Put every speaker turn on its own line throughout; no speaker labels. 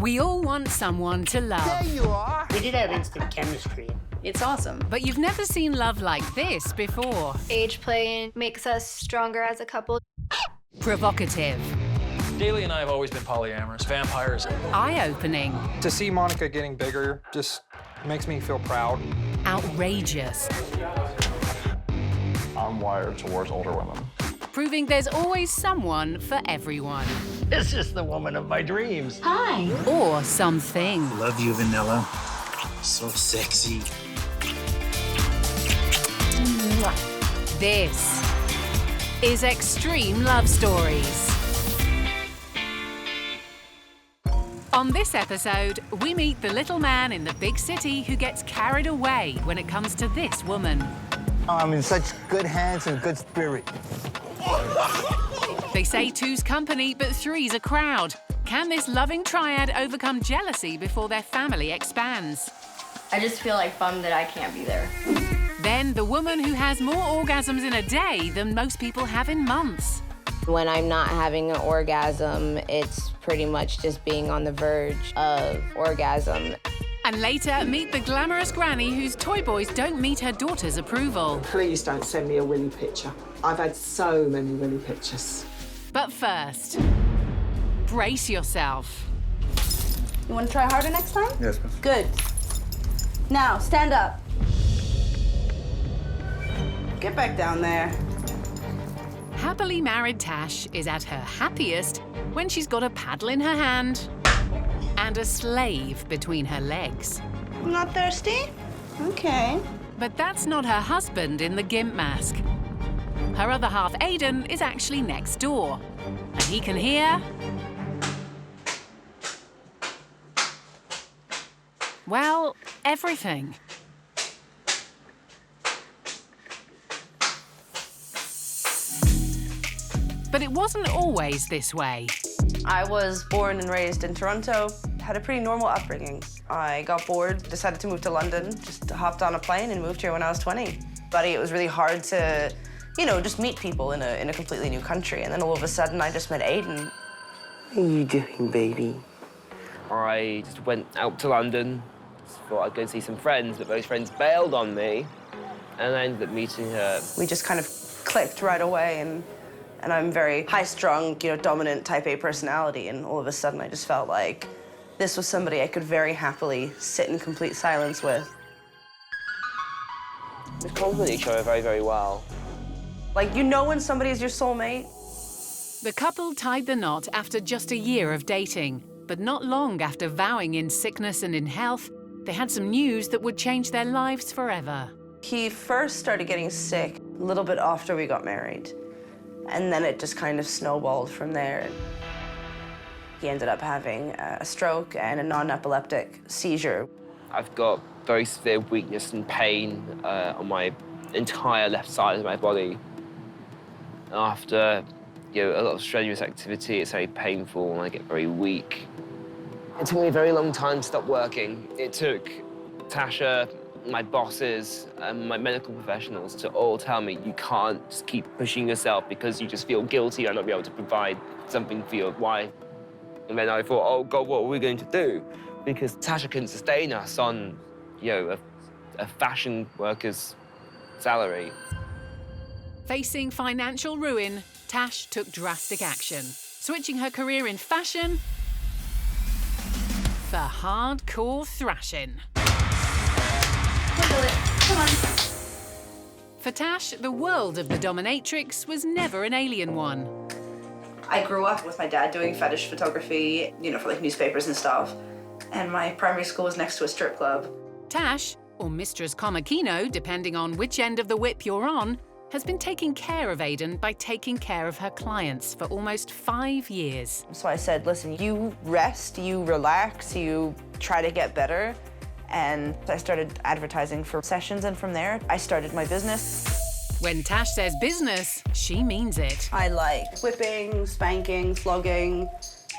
We all want someone to love.
There you are.
We did have instant chemistry.
It's awesome.
But you've never seen love like this before.
Age playing makes us stronger as a couple.
Provocative.
Daly and I have always been polyamorous, vampires.
Eye-opening.
To see Monica getting bigger just makes me feel proud.
Outrageous.
I'm wired towards older women.
Proving there's always someone for everyone.
This is the woman of my dreams.
Hi.
Or something.
Love you, Vanilla. So sexy.
This is Extreme Love Stories. On this episode, we meet the little man in the big city who gets carried away when it comes to this woman.
I'm in such good hands and good spirit.
They say two's company, but three's a crowd. Can this loving triad overcome jealousy before their family expands?
I just feel like bummed that I can't be there.
Then the woman who has more orgasms in a day than most people have in months.
When I'm not having an orgasm, it's pretty much just being on the verge of orgasm.
And later, meet the glamorous granny whose toy boys don't meet her daughter's approval.
Please don't send me a Willy picture. I've had so many Willy pictures.
But first, brace yourself.
You want to try harder next time?
Yes, miss.
Good. Now, stand up. Get back down there.
Happily married Tash is at her happiest when she's got a paddle in her hand and a slave between her legs.
Not thirsty? Okay.
But that's not her husband in the gimp mask. Her other half, Aidan, is actually next door. And he can hear... well, everything. But it wasn't always this way.
I was born and raised in Toronto, had a pretty normal upbringing. I got bored, decided to move to London, just hopped on a plane and moved here when I was 20. But it was really hard to, just meet people in a completely new country. And then all of a sudden, I just met Aidan.
What are you doing, baby?
I just went out to London, thought I'd go and see some friends, but those friends bailed on me, and I ended up meeting her.
We just kind of clicked right away, and I'm very high-strung, dominant type A personality, and all of a sudden I just felt like this was somebody I could very happily sit in complete silence with.
We complement each other very, very well.
Like, when somebody is your soulmate.
The couple tied the knot after just a year of dating, but not long after vowing in sickness and in health, they had some news that would change their lives forever.
He first started getting sick a little bit after we got married, and then it just kind of snowballed from there. He ended up having a stroke and a non-epileptic seizure.
I've got very severe weakness and pain on my entire left side of my body. After a lot of strenuous activity, it's very painful and I get very weak. It took me a very long time to stop working. It took Tasha, my bosses, and my medical professionals to all tell me you can't just keep pushing yourself because you just feel guilty and not be able to provide something for your wife. And then I thought, oh God, what are we going to do? Because Tasha couldn't sustain us on, a fashion worker's salary.
Facing financial ruin, Tash took drastic action, switching her career in fashion for hardcore thrashing.
Come on.
For Tash, the world of the dominatrix was never an alien one.
I grew up with my dad doing fetish photography, for like newspapers and stuff. And my primary school was next to a strip club.
Tash, or Mistress Comakino, depending on which end of the whip you're on, has been taking care of Aidan by taking care of her clients for almost 5 years.
So I said, listen, you rest, you relax, you try to get better. And I started advertising for sessions, and from there, I started my business.
When Tash says business, she means it.
I like whipping, spanking, flogging.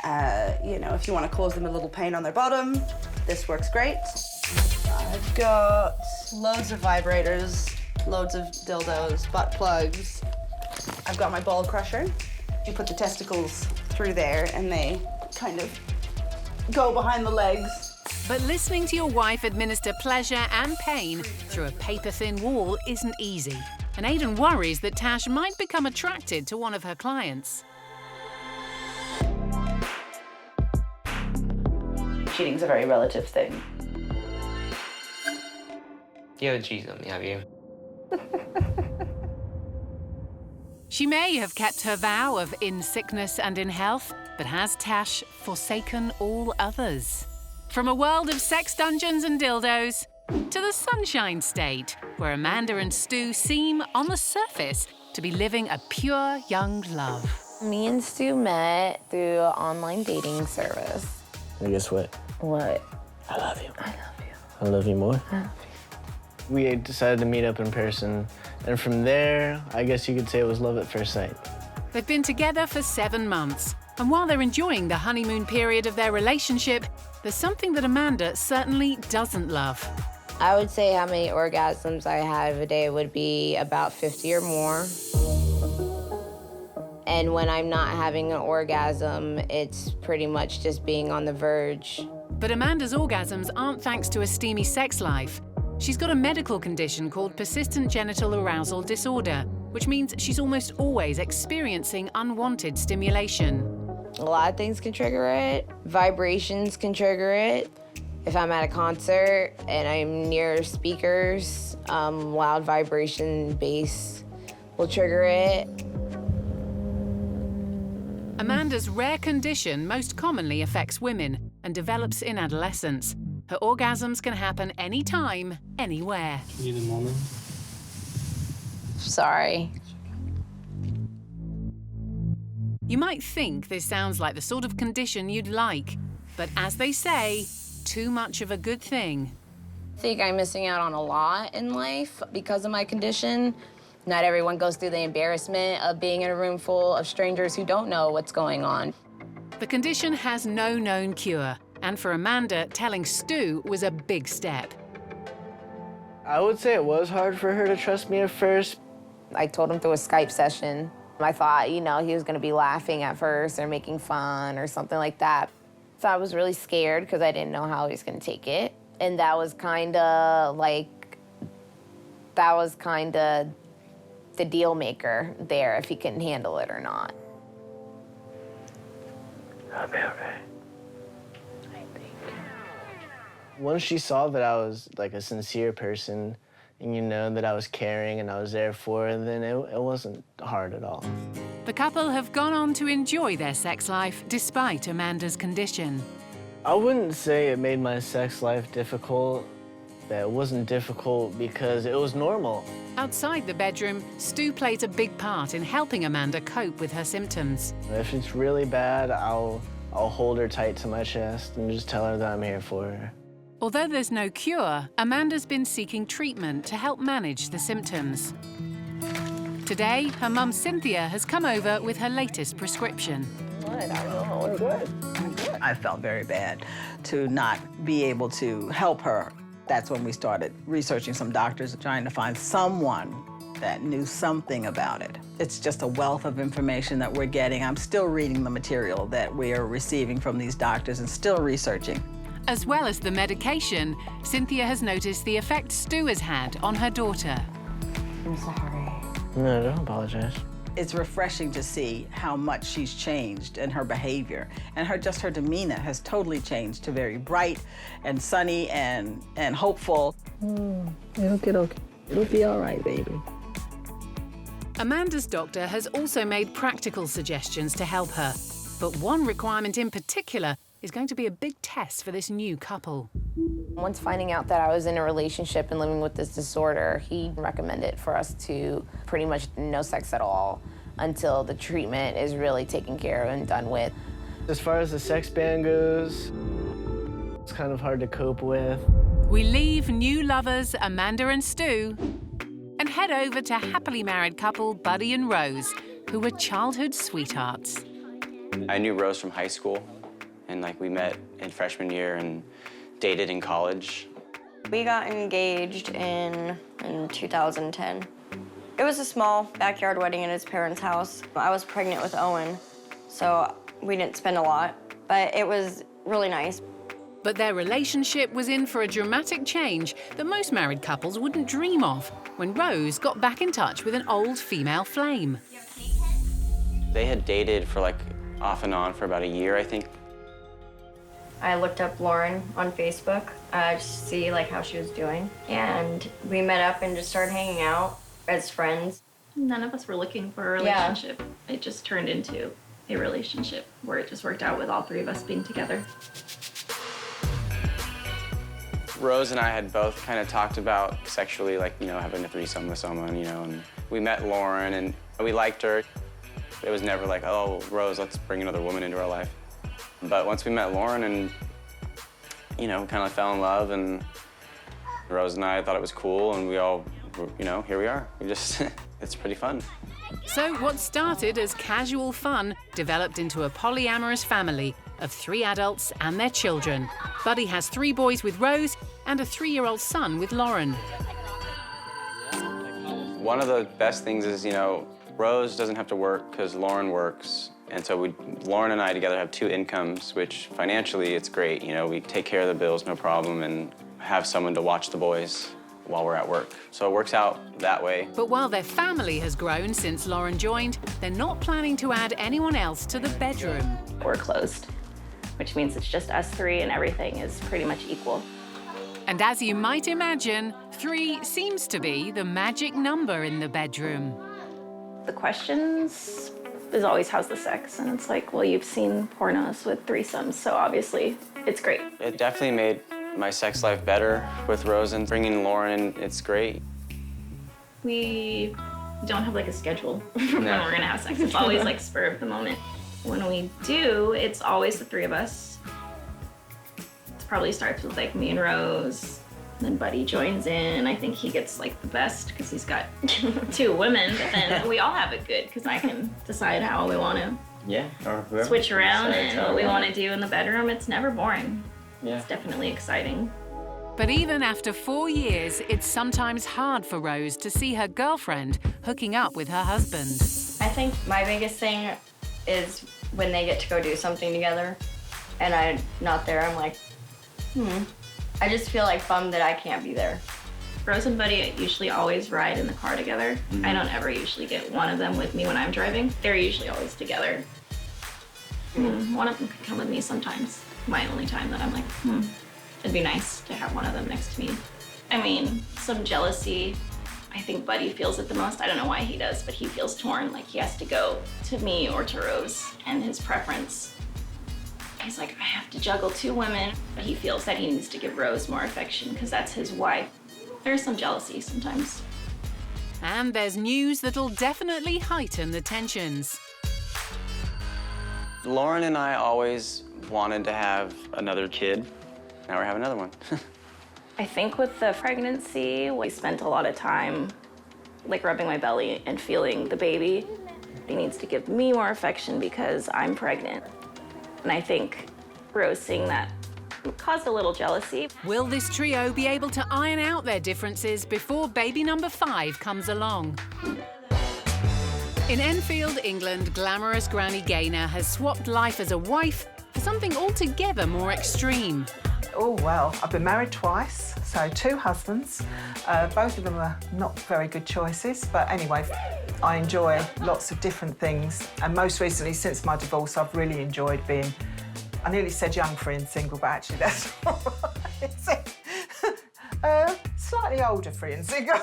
If you want to cause them a little pain on their bottom, this works great. I've got loads of vibrators, loads of dildos, butt plugs. I've got my ball crusher. You put the testicles through there and they kind of
go behind the legs.
But listening to your wife administer pleasure and pain through a paper-thin wall isn't easy. And Aidan worries that Tash might become attracted to one of her clients.
Cheating's a very relative thing.
You haven't cheated on me, have you?
She may have kept her vow of in sickness and in health, but has Tash forsaken all others? From a world of sex dungeons and dildos to the Sunshine State, where Amanda and Stu seem, on the surface, to be living a pure young love.
Me and Stu met through an online dating service.
And guess what?
What?
I love you.
I love you.
I love you more.
I love you.
We decided to meet up in person, and from there, I guess you could say it was love at first sight.
They've been together for 7 months, and while they're enjoying the honeymoon period of their relationship, there's something that Amanda certainly doesn't love.
I would say how many orgasms I have a day would be about 50 or more. And when I'm not having an orgasm, it's pretty much just being on the verge.
But Amanda's orgasms aren't thanks to a steamy sex life. She's got a medical condition called persistent genital arousal disorder, which means she's almost always experiencing unwanted stimulation.
A lot of things can trigger it. Vibrations can trigger it. If I'm at a concert and I'm near speakers, loud vibration bass will trigger it.
Amanda's rare condition most commonly affects women and develops in adolescence. Her orgasms can happen anytime, anywhere.
Need a moment?
Sorry.
You might think this sounds like the sort of condition you'd like, but as they say, too much of a good thing.
I think I'm missing out on a lot in life because of my condition. Not everyone goes through the embarrassment of being in a room full of strangers who don't know what's going on.
The condition has no known cure, and for Amanda, telling Stu was a big step.
I would say it was hard for her to trust me at first.
I told him through a Skype session. I thought, he was gonna be laughing at first or making fun or something like that. So I was really scared because I didn't know how he was gonna take it. And that was kinda the deal maker there, if he couldn't handle it or not.
I'll be all right. Once she saw that I was like a sincere person and that I was caring and I was there for her, then it wasn't hard at all.
The couple have gone on to enjoy their sex life despite Amanda's condition.
I wouldn't say it made my sex life difficult. That it wasn't difficult because it was normal.
Outside the bedroom, Stu plays a big part in helping Amanda cope with her symptoms.
If it's really bad, I'll hold her tight to my chest and just tell her that I'm here for her.
Although there's no cure, Amanda's been seeking treatment to help manage the symptoms. Today, her mum Cynthia has come over with her latest prescription.
I'm good.
I felt very bad to not be able to help her. That's when we started researching some doctors, trying to find someone that knew something about it. It's just a wealth of information that we're getting. I'm still reading the material that we are receiving from these doctors and still researching.
As well as the medication, Cynthia has noticed the effect Stu has had on her daughter.
I'm sorry.
No, don't apologize.
It's refreshing to see how much she's changed in her behavior. And just her demeanor has totally changed to very bright and sunny and hopeful.
It'll get okay. It'll be all right, baby.
Amanda's doctor has also made practical suggestions to help her. But one requirement in particular is going to be a big test for this new couple.
Once finding out that I was in a relationship and living with this disorder, he recommended for us to pretty much no sex at all until the treatment is really taken care of and done with.
As far as the sex ban goes, it's kind of hard to cope with.
We leave new lovers Amanda and Stu and head over to happily married couple Buddy and Rose, who were childhood sweethearts.
I knew Rose from high school, and we met in freshman year and dated in college.
We got engaged in 2010. It was a small backyard wedding at his parents' house. I was pregnant with Owen, so we didn't spend a lot, but it was really nice.
But their relationship was in for a dramatic change that most married couples wouldn't dream of when Rose got back in touch with an old female flame.
They had dated for like off and on for about a year, I think.
I looked up Lauren on Facebook just to see like how she was doing, and we met up and just started hanging out as friends.
None of us were looking for a relationship. Yeah. It just turned into a relationship where it just worked out with all three of us being together.
Rose and I had both kind of talked about sexually, like, you know, having a threesome with someone, you know, and we met Lauren and we liked her. It was never like, oh, Rose, let's bring another woman into our life. But once we met Lauren and, you know, kind of fell in love, and Rose and I thought it was cool, and we all, you know, here we are. We just, it's pretty fun.
So what started as casual fun developed into a polyamorous family of 3 adults and their children. Buddy has 3 boys with Rose and a 3-year-old son with Lauren.
One of the best things is, you know, Rose doesn't have to work because Lauren works. And so Lauren and I together have 2 incomes, which financially it's great. You know, we take care of the bills, no problem, and have someone to watch the boys while we're at work. So it works out that way.
But while their family has grown since Lauren joined, they're not planning to add anyone else to the bedroom.
We're closed, which means it's just us 3 and everything is pretty much equal.
And as you might imagine, 3 seems to be the magic number in the bedroom.
The questions is always, how's the sex? And it's like, well, you've seen pornos with threesomes, so obviously it's great.
It definitely made my sex life better with Rose, and bringing Lauren in, it's great.
We don't have like a schedule for when we're gonna have sex. It's always like spur of the moment. When we do, it's always the 3 of us. It probably starts with like me and Rose. Then Buddy joins in. I think he gets like the best because he's got 2 women. But then we all have it good because I can decide how we want to switch around and what we want to do in the bedroom. It's never boring. Yeah. It's definitely exciting.
But even after 4 years, it's sometimes hard for Rose to see her girlfriend hooking up with her husband.
I think my biggest thing is when they get to go do something together and I'm not there, I'm like, I just feel like bummed that I can't be there.
Rose and Buddy usually always ride in the car together. I don't ever usually get one of them with me when I'm driving. They're usually always together. One of them could come with me sometimes. My only time that I'm like, it'd be nice to have one of them next to me. I mean, some jealousy. I think Buddy feels it the most. I don't know why he does, but he feels torn, like he has to go to me or to Rose, and his preference. He's like, I have to juggle 2 women. But he feels that he needs to give Rose more affection because that's his wife. There's some jealousy sometimes.
And there's news that'll definitely heighten the tensions.
Lauren and I always wanted to have another kid. Now we're having another one.
I think with the pregnancy, we spent a lot of time like rubbing my belly and feeling the baby. He needs to give me more affection because I'm pregnant. And I think Rose seeing that caused a little jealousy.
Will this trio be able to iron out their differences before baby number 5 comes along? In Enfield, England, glamorous Granny Gaynor has swapped life as a wife for something altogether more extreme.
Oh, well, I've been married twice, so 2 husbands. Both of them are not very good choices, but anyway, I enjoy lots of different things. And most recently, since my divorce, I've really enjoyed being, I nearly said young, free and single, but actually that's all right. Slightly older, free and single.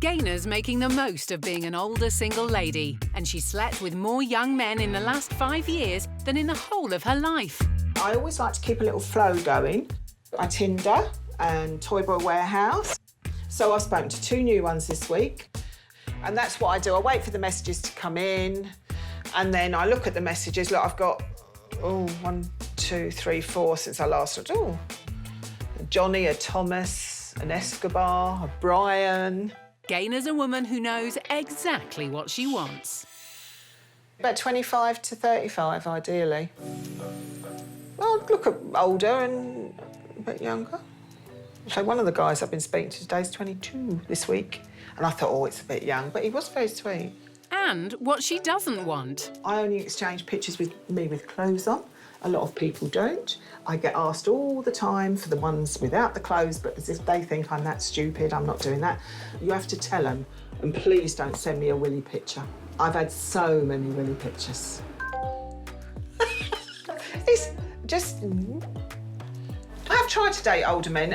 Gaynor's making the most of being an older single lady, and she slept with more young men in the last 5 years than in the whole of her life.
I always like to keep a little flow going. I Tinder and Toy Boy Warehouse. So I've spoken to 2 new ones this week. And that's what I do. I wait for the messages to come in, and then I look at the messages. Look, I've got, 1, 2, 3, 4 since I last looked. Oh, a Johnny, a Thomas, an Escobar, a Brian.
Gaynor's a woman who knows exactly what she wants.
About 25 to 35, ideally. Well, look at older and a bit younger. So one of the guys I've been speaking to today is 22 this week. And I thought, oh, it's a bit young, but he was very sweet.
And what she doesn't want.
I only exchange pictures with me with clothes on, A lot of people don't. I get asked all the time for the ones without the clothes, but as if they think I'm that stupid, I'm not doing that. You have to tell them, and please don't send me a willy picture. I've had so many willy pictures. It's just... I have tried to date older men.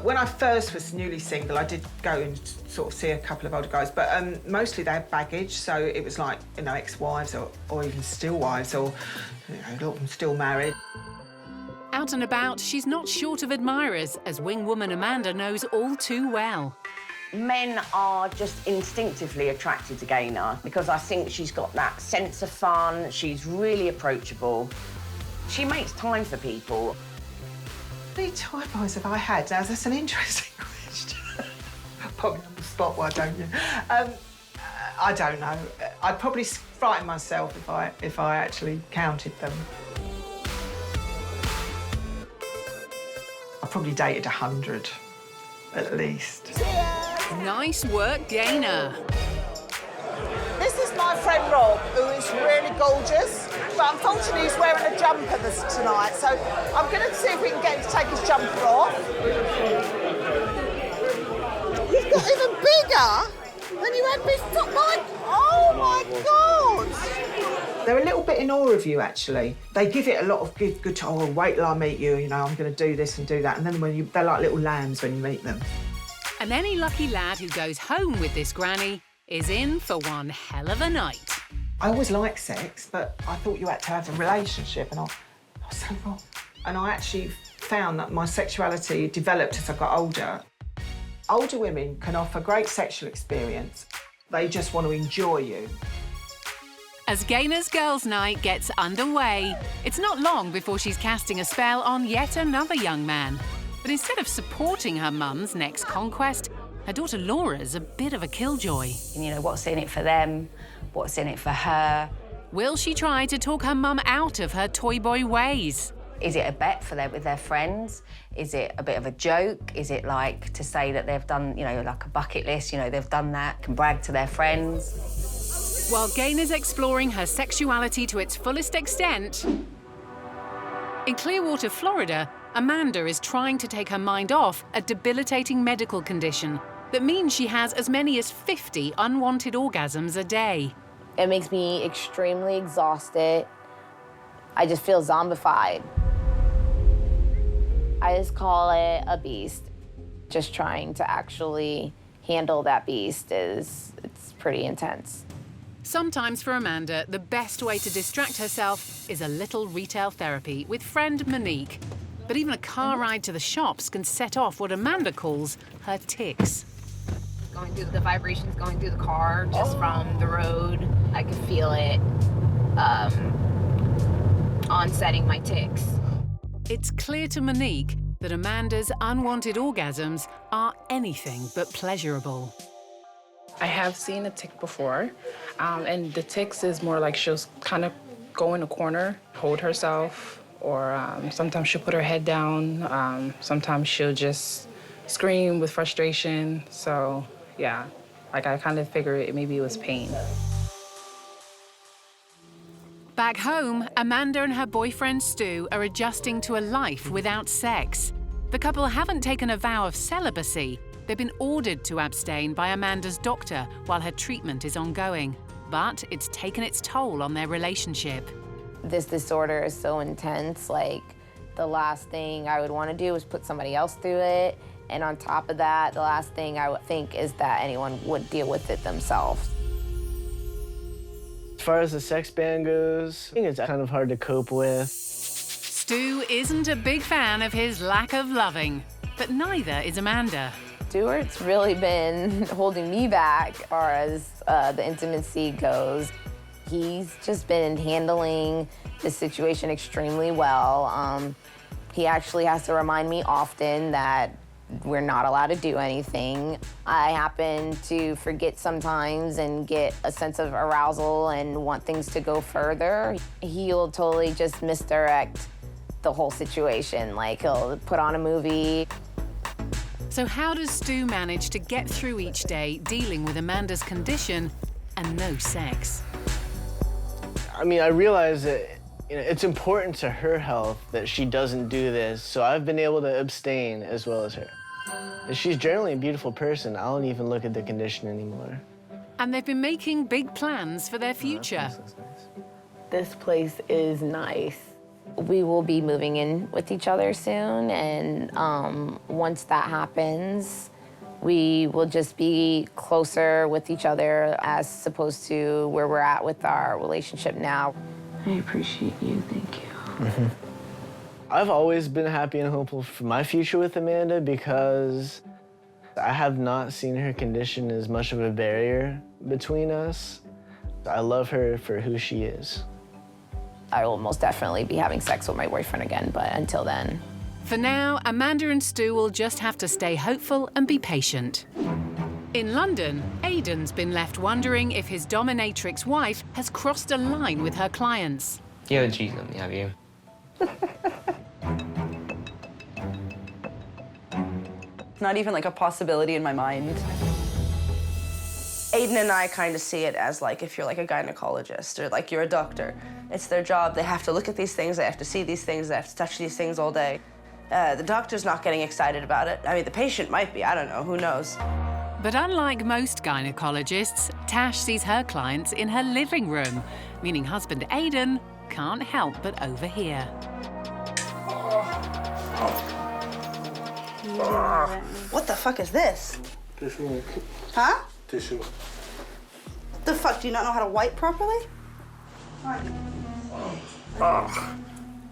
When I first was newly single, I did go and sort of see a couple of older guys, but mostly they had baggage, so it was like, you know, ex-wives or even still wives, or you know, a lot of them still married.
Out and about, she's not short of admirers, as wingwoman Amanda knows all too well.
Men are just instinctively attracted to Gaynor because I think she's got that sense of fun, she's really approachable. She makes time for people.
How many toy boys have I had? Now, that's an interesting question. Probably on the spot, why don't you? I don't know. I'd probably frighten myself if I actually counted them. I probably dated 100, at least.
Nice work, Gaynor.
This is my friend Rob, who is really gorgeous, but unfortunately he's wearing a jumper tonight, so I'm going to see if we can get him to take his jumper off. You've got even bigger than you had before. Oh my God!
They're a little bit in awe of you, actually. They give it a lot of good oh, wait till I meet you, you know, I'm going to do this and do that. And then they're like little lambs when you meet them.
And any lucky lad who goes home with this granny is in for one hell of a night.
I always liked sex, but I thought you had to have a relationship, and I was so wrong. And I actually found that my sexuality developed as I got older. Older women can offer great sexual experience. They just want to enjoy you.
As Gaynor's Girls' Night gets underway, it's not long before she's casting a spell on yet another young man. But instead of supporting her mum's next conquest, her daughter Laura's a bit of a killjoy.
You know, what's in it for them? What's in it for her?
Will she try to talk her mum out of her toy boy ways?
Is it a bet with their friends? Is it a bit of a joke? Is it like to say that they've done, you know, like a bucket list, you know, they've done that, can brag to their friends?
While Gaynor's exploring her sexuality to its fullest extent, in Clearwater, Florida, Amanda is trying to take her mind off a debilitating medical condition that means she has as many as 50 unwanted orgasms a day.
It makes me extremely exhausted. I just feel zombified. I just call it a beast. Just trying to actually handle that beast it's pretty intense.
Sometimes for Amanda, the best way to distract herself is a little retail therapy with friend Monique. But even a car ride to the shops can set off what Amanda calls her tics.
Going through the vibrations going through the car, just from the road. I could feel it onsetting my tics.
It's clear to Monique that Amanda's unwanted orgasms are anything but pleasurable.
I have seen a tic before, and the tics is more like she'll kind of go in a corner, hold herself, or sometimes she'll put her head down. Sometimes she'll just scream with frustration. So, yeah, like I kind of figured maybe it was pain.
Back home, Amanda and her boyfriend Stu are adjusting to a life without sex. The couple haven't taken a vow of celibacy. They've been ordered to abstain by Amanda's doctor while her treatment is ongoing. But it's taken its toll on their relationship.
This disorder is so intense, like the last thing I would want to do is put somebody else through it. And on top of that, the last thing I would think is that anyone would deal with it themselves.
As far as the sex ban goes, I think it's kind of hard to cope with.
Stu isn't a big fan of his lack of loving, but neither is Amanda.
Stuart's really been holding me back as far as the intimacy goes. He's just been handling the situation extremely well. He actually has to remind me often that we're not allowed to do anything. I happen to forget sometimes and get a sense of arousal and want things to go further. He'll totally just misdirect the whole situation. Like, he'll put on a movie.
So how does Stu manage to get through each day dealing with Amanda's condition and no sex?
I mean, I realize that You know, it's important to her health that she doesn't do this, so I've been able to abstain as well as her. She's generally a beautiful person. I don't even look at the condition anymore.
And they've been making big plans for their future.
This place is nice. We will be moving in with each other soon, and once that happens, we will just be closer with each other as opposed to where we're at with our relationship now. I appreciate you, thank you.
Mm-hmm. I've always been happy and hopeful for my future with Amanda because I have not seen her condition as much of a barrier between us. I love her for who she is.
I will most definitely be having sex with my boyfriend again, but until then.
For now, Amanda and Stu will just have to stay hopeful and be patient. In London, Aidan's been left wondering if his dominatrix wife has crossed a line with her clients.
You haven't cheated on me, have you?
Not even like a possibility in my mind. Aidan and I kind of see it as like if you're like a gynecologist or like you're a doctor. It's their job. They have to look at these things, they have to see these things, they have to touch these things all day. The doctor's not getting excited about it. I mean, the patient might be, I don't know, who knows?
But unlike most gynecologists, Tash sees her clients in her living room, meaning husband Aidan can't help but overhear.
What the fuck is this?
Tissue.
Huh?
Tissue.
The fuck, do you not know how to wipe properly?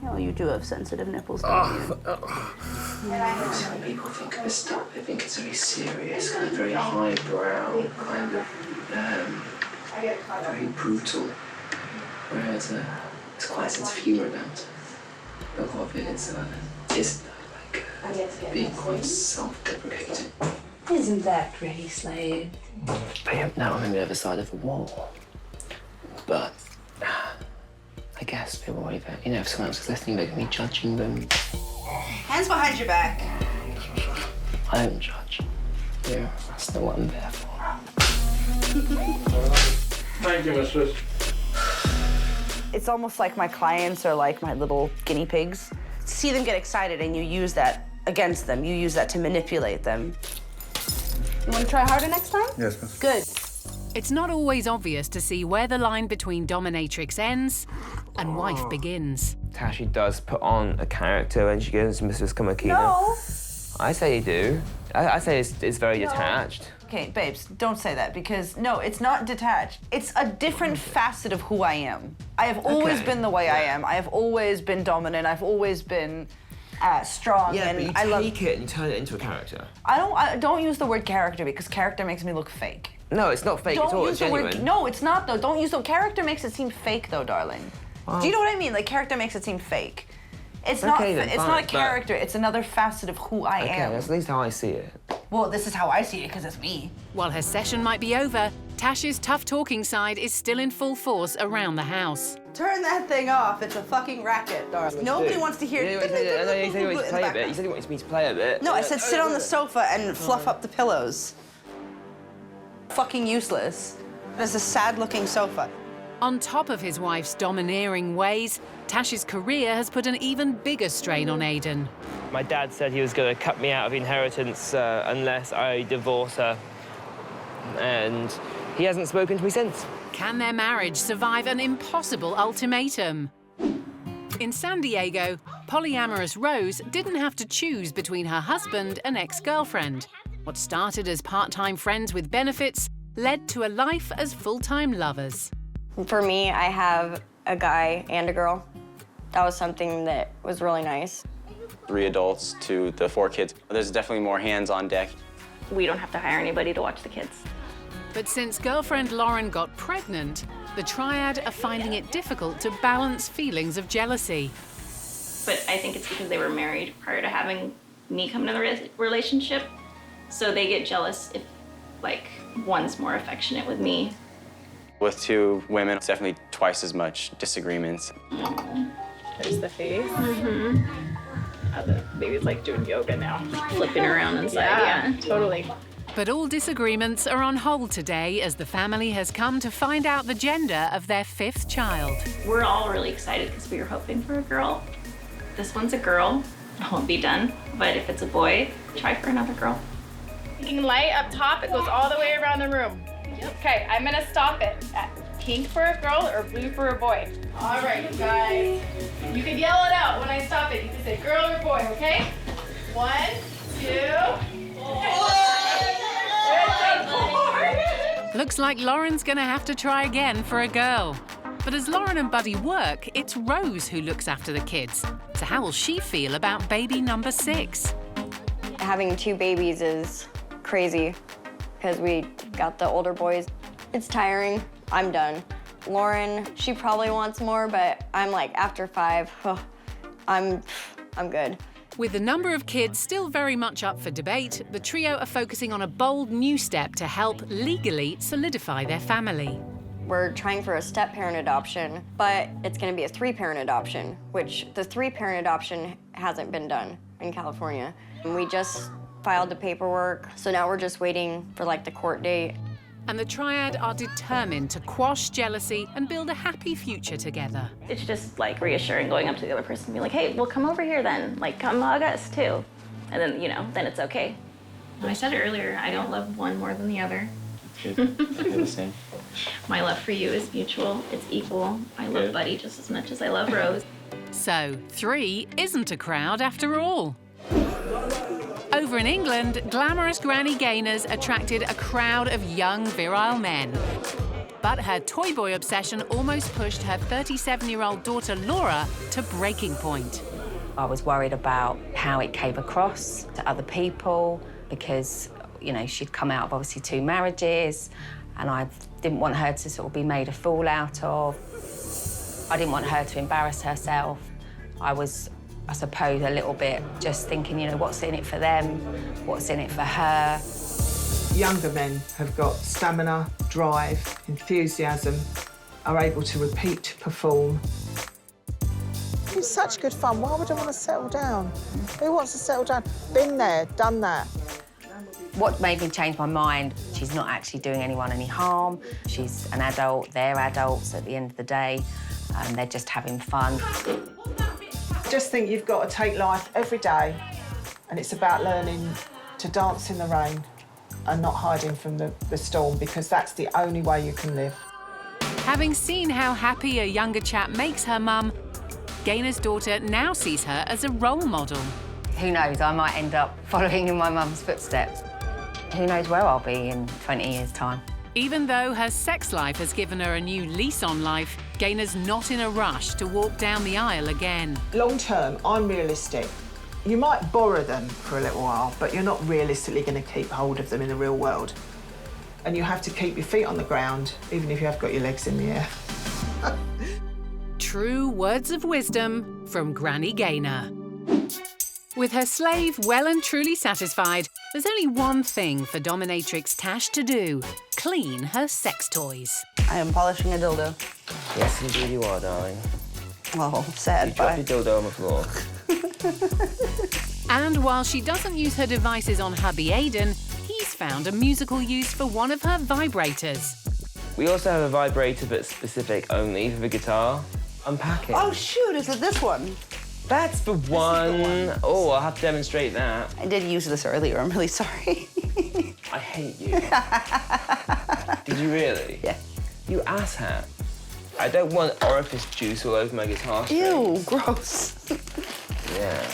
Oh, you do have sensitive nipples, don't you?
When people think of this stuff, they think it's very serious, kind of very highbrow, kind of very brutal. Whereas there's quite a sense of humour about it. A lot of it is being quite self-deprecating.
Isn't that pretty, Slade?
I am now on the other side of the wall. But I guess they worry that, you know, if someone else is listening, they're going to be judging them.
Hands behind your back.
I don't judge. Yeah, that's not what I'm there for.
Thank you, mistress.
It's almost like my clients are like my little guinea pigs. See them get excited and you use that against them. You use that to manipulate them. You want to try harder next time?
Yes, miss.
Good.
It's not always obvious to see where the line between dominatrix ends and wife begins.
Tashi does put on a character when she goes to Mrs. Kamakina.
No.
I say you do. I say it's very detached.
Okay, babes, don't say that because, no, it's not detached. It's a different facet of who I am. I have always been the way I am. I have always been dominant. I've always been strong.
Yeah,
and
but you take it and you turn it into a character.
I don't use the word character because character makes me look fake.
No, it's not fake at all, it's genuine.
No, it's not though. Don't use the character makes it seem fake though, darling. Do you know what I mean? Like character makes it seem fake. It's not. It's not a character. It's another facet of who I am.
Okay, that's at least how I see it.
Well, this is how I see it because it's me.
While her session might be over, Tash's tough talking side is still in full force around the house.
Turn that thing off. It's a fucking racket, darling. Nobody wants to hear.
You said you wanted to play a bit. You said you wanted me to play a bit.
No, I said sit on the sofa and fluff up the pillows. Fucking useless. There's a sad-looking sofa.
On top of his wife's domineering ways, Tash's career has put an even bigger strain on Aidan.
My dad said he was going to cut me out of inheritance unless I divorce her. And he hasn't spoken to me since.
Can their marriage survive an impossible ultimatum? In San Diego, polyamorous Rose didn't have to choose between her husband and ex-girlfriend. What started as part-time friends with benefits led to a life as full-time lovers.
For me, I have a guy and a girl. That was something that was really nice.
3 adults to the 4 kids. There's definitely more hands on deck.
We don't have to hire anybody to watch the kids.
But since girlfriend Lauren got pregnant, the triad are finding it difficult to balance feelings of jealousy.
But I think it's because they were married prior to having me come into the relationship. So they get jealous if, like, one's more affectionate with me.
With 2 women, it's definitely twice as much disagreements.
There's the face.
Mm-hmm.
The baby's like doing yoga now.
Flipping around inside, yeah.
Totally.
But all disagreements are on hold today as the family has come to find out the gender of their 5th child.
We're all really excited because we were hoping for a girl. This one's a girl. I won't be done. But if it's a boy, try for another girl.
Pink light up top, it goes all the way around the room. Okay, I'm gonna stop it at pink for a girl or blue for a boy. All right, you guys. You can yell it out when I stop it. You can say girl or boy, okay? 1, 2, 4.
Looks like Lauren's gonna have to try again for a girl. But as Lauren and Buddy work, it's Rose who looks after the kids. So how will she feel about baby number 6?
Having 2 babies is crazy because we got the older boys. It's tiring. I'm done. Lauren, she probably wants more, but I'm like, after 5, I'm good.
With the number of kids still very much up for debate, the trio are focusing on a bold new step to help legally solidify their family.
We're trying for a step-parent adoption, but it's going to be a 3-parent adoption, which the 3-parent adoption hasn't been done in California. And we just filed the paperwork, so now we're just waiting for like the court date.
And the triad are determined to quash jealousy and build a happy future together.
It's just like reassuring going up to the other person and being like, hey, well, come over here then. Like, come hug us too. And then, you know, then it's okay. I said it earlier, I don't love one more than the other.
Good. I feel the same.
My love for you is mutual, it's equal. I love Buddy just as much as I love Rose.
So 3 isn't a crowd after all. Over in England, glamorous Granny Gaynors attracted a crowd of young, virile men. But her toy boy obsession almost pushed her 37-year-old daughter Laura to breaking point.
I was worried about how it came across to other people because, you know, she'd come out of obviously 2 marriages and I didn't want her to sort of be made a fool out of. I didn't want her to embarrass herself. I was, I suppose, a little bit just thinking, you know, what's in it for them? What's in it for her?
Younger men have got stamina, drive, enthusiasm, are able to repeat, perform. It's such good fun. Why would I want to settle down? Who wants to settle down? Been there, done that.
What made me change my mind, she's not actually doing anyone any harm. She's an adult, they're adults at the end of the day, and they're just having fun.
Just think you've got to take life every day, and it's about learning to dance in the rain and not hiding from the storm, because that's the only way you can live.
Having seen how happy a younger chap makes her mum, Gaynor's daughter now sees her as a role model.
Who knows, I might end up following in my mum's footsteps. Who knows where I'll be in 20 years' time.
Even though her sex life has given her a new lease on life, Gaynor's not in a rush to walk down the aisle again.
Long term, I'm realistic. You might borrow them for a little while, but you're not realistically going to keep hold of them in the real world. And you have to keep your feet on the ground, even if you have got your legs in the air.
True words of wisdom from Granny Gaynor. With her slave well and truly satisfied, there's only one thing for dominatrix Tash to do: clean her sex toys.
I am polishing a dildo.
Yes, indeed you are, darling.
Oh, sad.
You dropped your dildo on the floor.
And while she doesn't use her devices on hubby Aiden, he's found a musical use for one of her vibrators.
We also have a vibrator, but specific only for the guitar. Unpacking.
Oh, shoot, is it this one?
That's the one. Oh, I'll have to demonstrate that.
I did use this earlier. I'm really sorry.
I hate you. Did you really?
Yeah.
You asshat. I don't want orifice juice all over my guitar strings.
Ew, gross.
Yeah.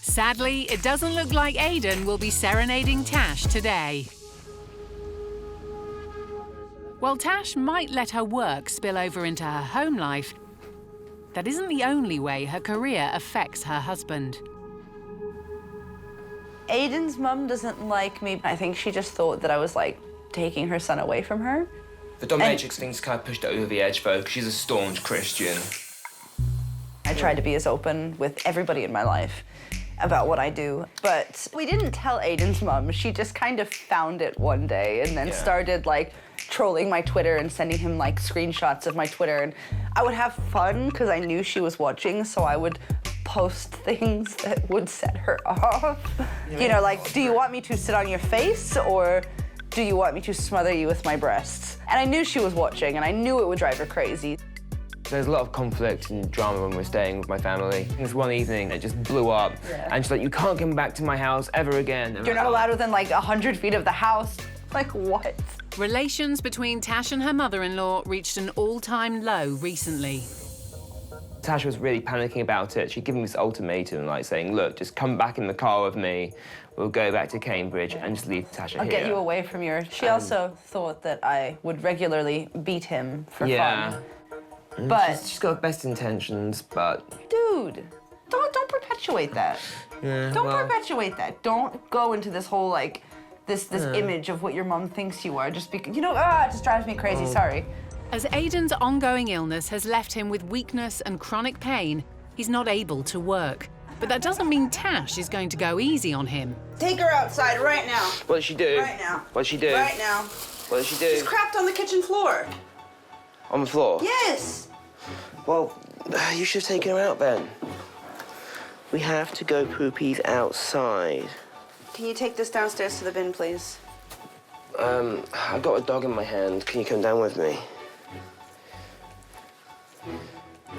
Sadly, it doesn't look like Aiden will be serenading Tash today. While Tash might let her work spill over into her home life, that isn't the only way her career affects her husband.
Aiden's mum doesn't like me. I think she just thought that I was, like, taking her son away from her.
The dominatrix thing's kind of pushed her over the edge, though, 'cause she's a staunch Christian.
I tried to be as open with everybody in my life about what I do, but we didn't tell Aiden's mum. She just kind of found it one day and then started, like, trolling my Twitter and sending him, like, screenshots of my Twitter. And I would have fun because I knew she was watching, so I would post things that would set her off. You know, like, do you want me to sit on your face or do you want me to smother you with my breasts? And I knew she was watching and I knew it would drive her crazy.
There's a lot of conflict and drama when we're staying with my family. This one evening, it just blew up.
Yeah.
And she's like, you can't come back to my house ever again. And
You're not allowed within like 100 feet of the house. Like, what?
Relations between Tash and her mother-in-law reached an all-time low recently.
Tash was really panicking about it. She'd given me this ultimatum, like saying, look, just come back in the car with me. We'll go back to Cambridge and just leave Tasha
I'll
here.
get you away from your... She also thought that I would regularly beat him for fun.
And
But...
she's got best intentions, but...
Dude, don't perpetuate that.
Yeah,
Don't
well,
perpetuate that. Don't go into this whole, like, this image of what your mom thinks you are just because... You know, it just drives me crazy, sorry.
As Aiden's ongoing illness has left him with weakness and chronic pain, he's not able to work. But that doesn't mean Tash is going to go easy on him.
Take her outside right now.
What did she do?
Right now.
What did she do?
Right now.
What did she do?
She's crapped on the kitchen floor.
On the floor?
Yes.
Well, you should have taken her out then. We have to go poopies outside.
Can you take this downstairs to the bin, please?
I've got a dog in my hand. Can you come down with me?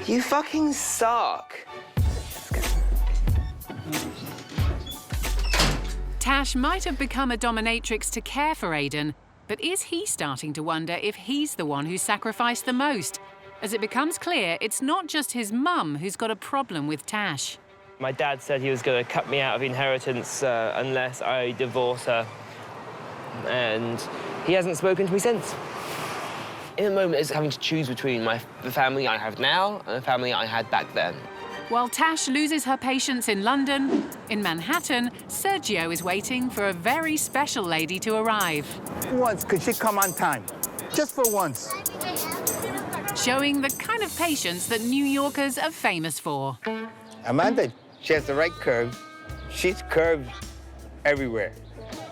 You fucking suck.
Tash might have become a dominatrix to care for Aiden, but is he starting to wonder if he's the one who sacrificed the most? As it becomes clear, it's not just his mum who's got a problem with Tash.
My dad said he was going to cut me out of inheritance unless I divorce her. And he hasn't spoken to me since. In the moment, it's having to choose between the family I have now and the family I had back then.
While Tash loses her patience in London, in Manhattan, Sergio is waiting for a very special lady to arrive.
Once, could she come on time? Just for once.
Showing the kind of patience that New Yorkers are famous for.
Amanda, she has the right curves. She's curved everywhere.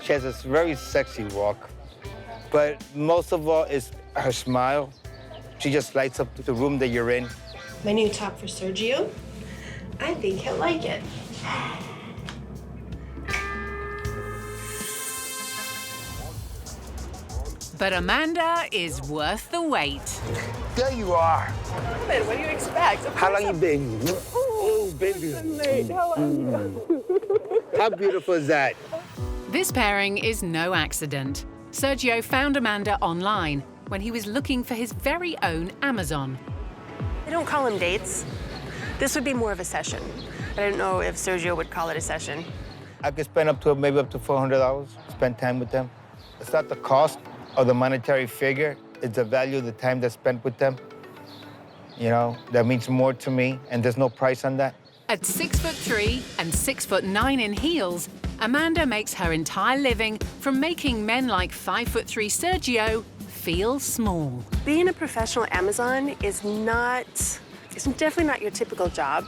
She has this very sexy walk. But most of all is her smile. She just lights up the room that you're in.
My new top for Sergio. I think he'll like it.
But Amanda is worth the wait.
There you are.
What do you expect?
How long you been? Oh, baby.
I'm late. How are you?
How beautiful is that?
This pairing is no accident. Sergio found Amanda online when he was looking for his very own Amazon.
I don't call them dates. This would be more of a session. I don't know if Sergio would call it a session.
I could spend maybe up to $400, spend time with them. It's not the cost or the monetary figure, it's the value of the time that's spent with them. You know, that means more to me, and there's no price on that.
At 6'3" and 6'9" in heels, Amanda makes her entire living from making men like 5'3" Sergio feel small.
Being a professional Amazon is definitely not your typical job.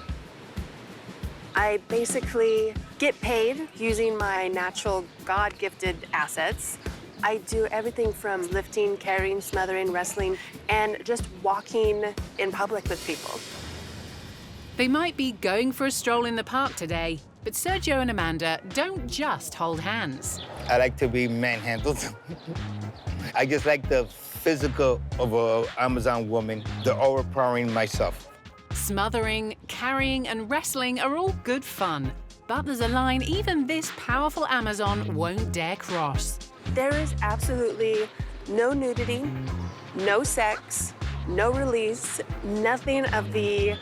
I basically get paid using my natural God-gifted assets. I do everything from lifting, carrying, smothering, wrestling, and just walking in public with people.
They might be going for a stroll in the park today, but Sergio and Amanda don't just hold hands.
I like to be manhandled. I just like the physical of an Amazon woman, the overpowering myself.
Smothering, carrying, and wrestling are all good fun, but there's a line even this powerful Amazon won't dare cross.
There is absolutely no nudity, no sex, no release, nothing of the,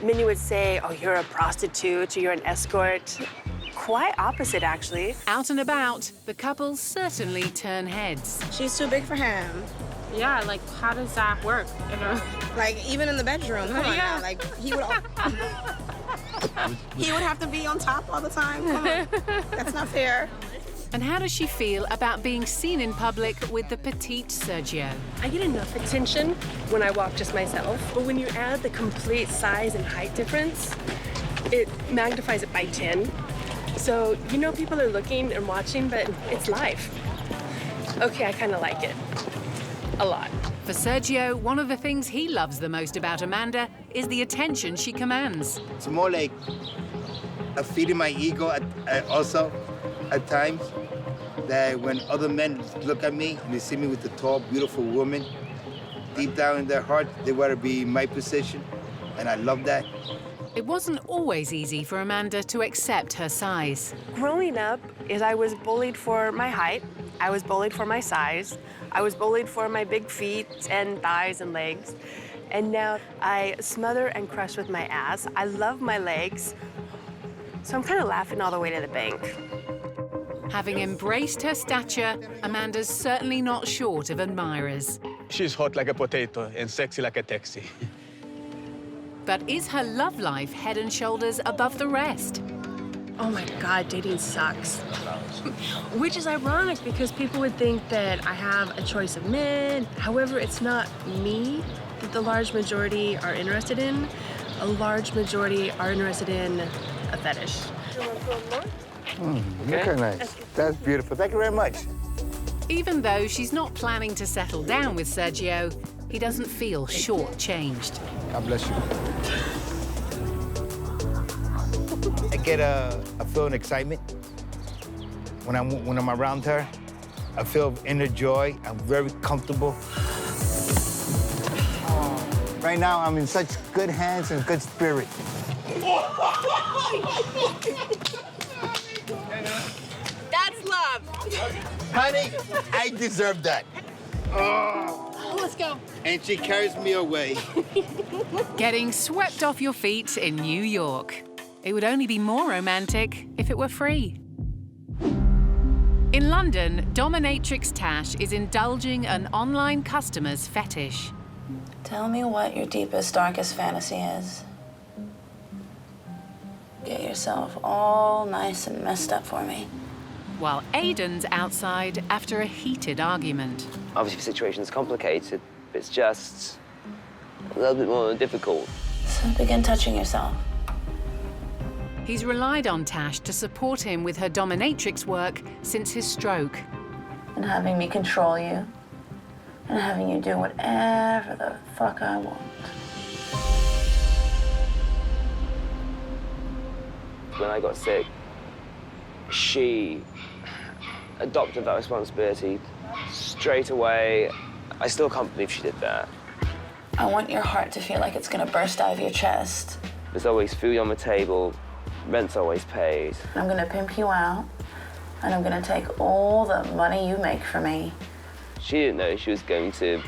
many would say, oh, you're a prostitute or you're an escort. Quite opposite, actually.
Out and about, the couple certainly turn heads.
She's too big for him.
Yeah, like, how does that work?
Like, even in the bedroom, come on now. Like, he would have to be on top all the time. Come on. That's not fair.
And how does she feel about being seen in public with the petite Sergio?
I get enough attention when I walk just myself, but when you add the complete size and height difference, it magnifies it by 10. So, people are looking and watching, but it's live. Okay, I kind of like it. A lot.
For Sergio, one of the things he loves the most about Amanda is the attention she commands.
It's more like a feeding my ego also at times, that when other men look at me and they see me with a tall, beautiful woman, deep down in their heart, they want to be in my position, and I love that.
It wasn't always easy for Amanda to accept her size.
Growing up, I was bullied for my height, I was bullied for my size, I was bullied for my big feet and thighs and legs, and now I smother and crush with my ass. I love my legs, so I'm kind of laughing all the way to the bank.
Having embraced her stature, Amanda's certainly not short of admirers.
She's hot like a potato and sexy like a taxi.
But is her love life head and shoulders above the rest?
Oh my God, dating sucks. Which is ironic because people would think that I have a choice of men. However, it's not me that the large majority are interested in. A large majority are interested in a fetish.
Okay, nice. That's beautiful. Thank you very much.
Even though she's not planning to settle down with Sergio, he doesn't feel shortchanged.
God bless you. I get a feeling excitement when I'm around her. I feel inner joy. I'm very comfortable. Right now, I'm in such good hands and good spirit.
That's love.
Honey, I deserve that.
Let's go.
And she carries me away.
Getting swept off your feet in New York. It would only be more romantic if it were free. In London, dominatrix Tash is indulging an online customer's fetish.
Tell me what your deepest, darkest fantasy is. Get yourself all nice and messed up for me.
While Aiden's outside after a heated argument.
Obviously, the situation's complicated, but it's just a little bit more difficult.
So begin touching yourself.
He's relied on Tash to support him with her dominatrix work since his stroke.
And having me control you. And having you do whatever the fuck I want.
When I got sick, she adopted that responsibility straight away. I still can't believe she did that.
I want your heart to feel like it's gonna burst out of your chest.
There's always food on the table, rent's always paid.
I'm gonna pimp you out, and I'm gonna take all the money you make for me.
She didn't know she was going to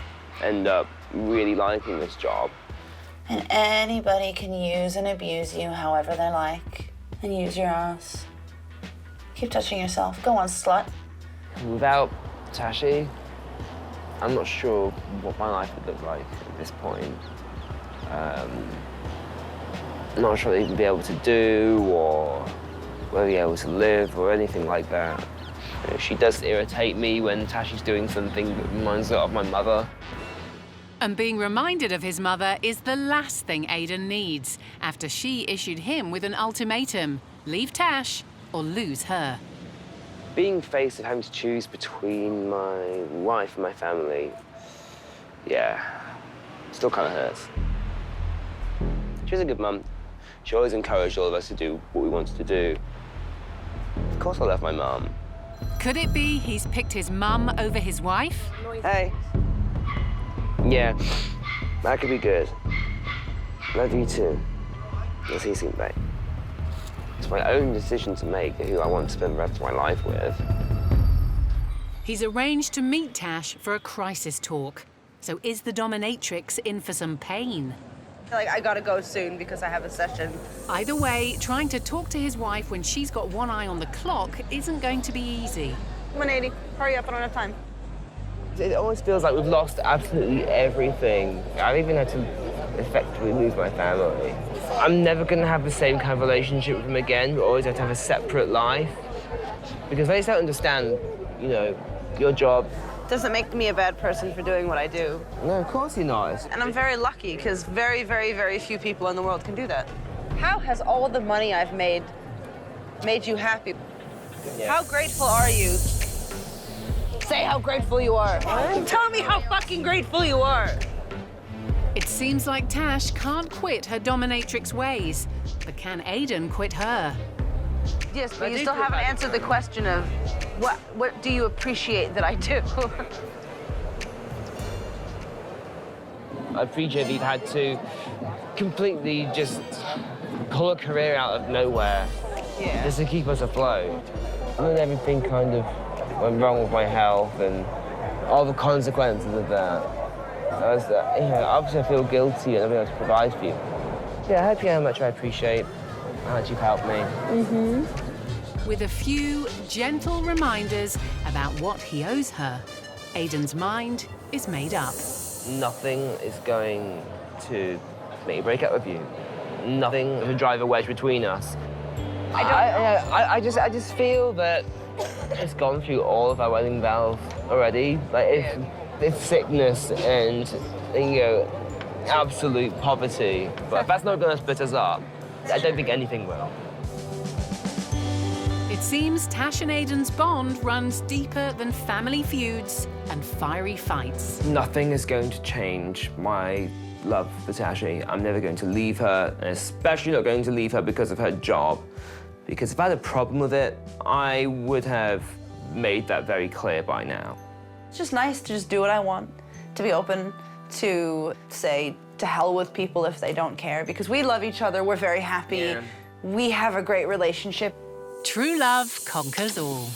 end up really liking this job.
And anybody can use and abuse you however they like, and use your ass. Keep touching yourself. Go on, slut.
Without Tashi, I'm not sure what my life would look like at this point. I'm not sure what I'd even be able to do, or whether I'd be able to live, or anything like that. You know, she does irritate me when Tashi's doing something that reminds her of my mother.
And being reminded of his mother is the last thing Aiden needs after she issued him with an ultimatum: leave Tash or lose her.
Being faced with having to choose between my wife and my family, yeah, still kind of hurts. She was a good mum. She always encouraged all of us to do what we wanted to do. Of course I love my mum.
Could it be he's picked his mum over his wife?
Hey. Yeah, that could be good. Love you too. Let's see you soon, babe. It's my own decision to make who I want to spend the rest of my life with.
He's arranged to meet Tash for a crisis talk. So is the dominatrix in for some pain?
Like, I gotta go soon because I have a session.
Either way, trying to talk to his wife when she's got one eye on the clock isn't going to be easy.
180. Hurry up, I don't have time.
It always feels like we've lost absolutely everything. I've even had to effectively lose my family. I'm never going to have the same kind of relationship with him again. We always have to have a separate life. Because they just don't understand, you know, your job.
Doesn't make me a bad person for doing what I do.
No, of course you're not.
And I'm very lucky, because very, very, very few people in the world can do that. How has all the money I've made you happy?
Yeah.
How grateful are you
Say how grateful you are. Tell me how fucking grateful you are.
It seems like Tash can't quit her dominatrix ways, but can Aiden quit her?
Yes, but you still haven't answered the question of what do you appreciate that I do?
I appreciate that you've had to completely just pull a career out of nowhere just to keep us afloat. And everything kind of went wrong with my health and all the consequences of that. Obviously I feel guilty and I'm able to provide for you. Yeah, I hope you know how much I appreciate how much you've helped me.
With a few gentle reminders about what he owes her, Aiden's mind is made up.
Nothing is going to make me break up with you. Nothing to drive a wedge between us. I just feel that it's gone through all of our wedding vows already. Like it's sickness and absolute poverty. But that's not going to split us up. I don't think anything will.
It seems Tash and Aiden's bond runs deeper than family feuds and fiery fights.
Nothing is going to change my love for Tashi. I'm never going to leave her, and especially not going to leave her because of her job. Because if I had a problem with it, I would have made that very clear by now.
It's just nice to just do what I want, to be open, to say to hell with people if they don't care, because we love each other, we're very happy, we have a great relationship.
True love conquers all.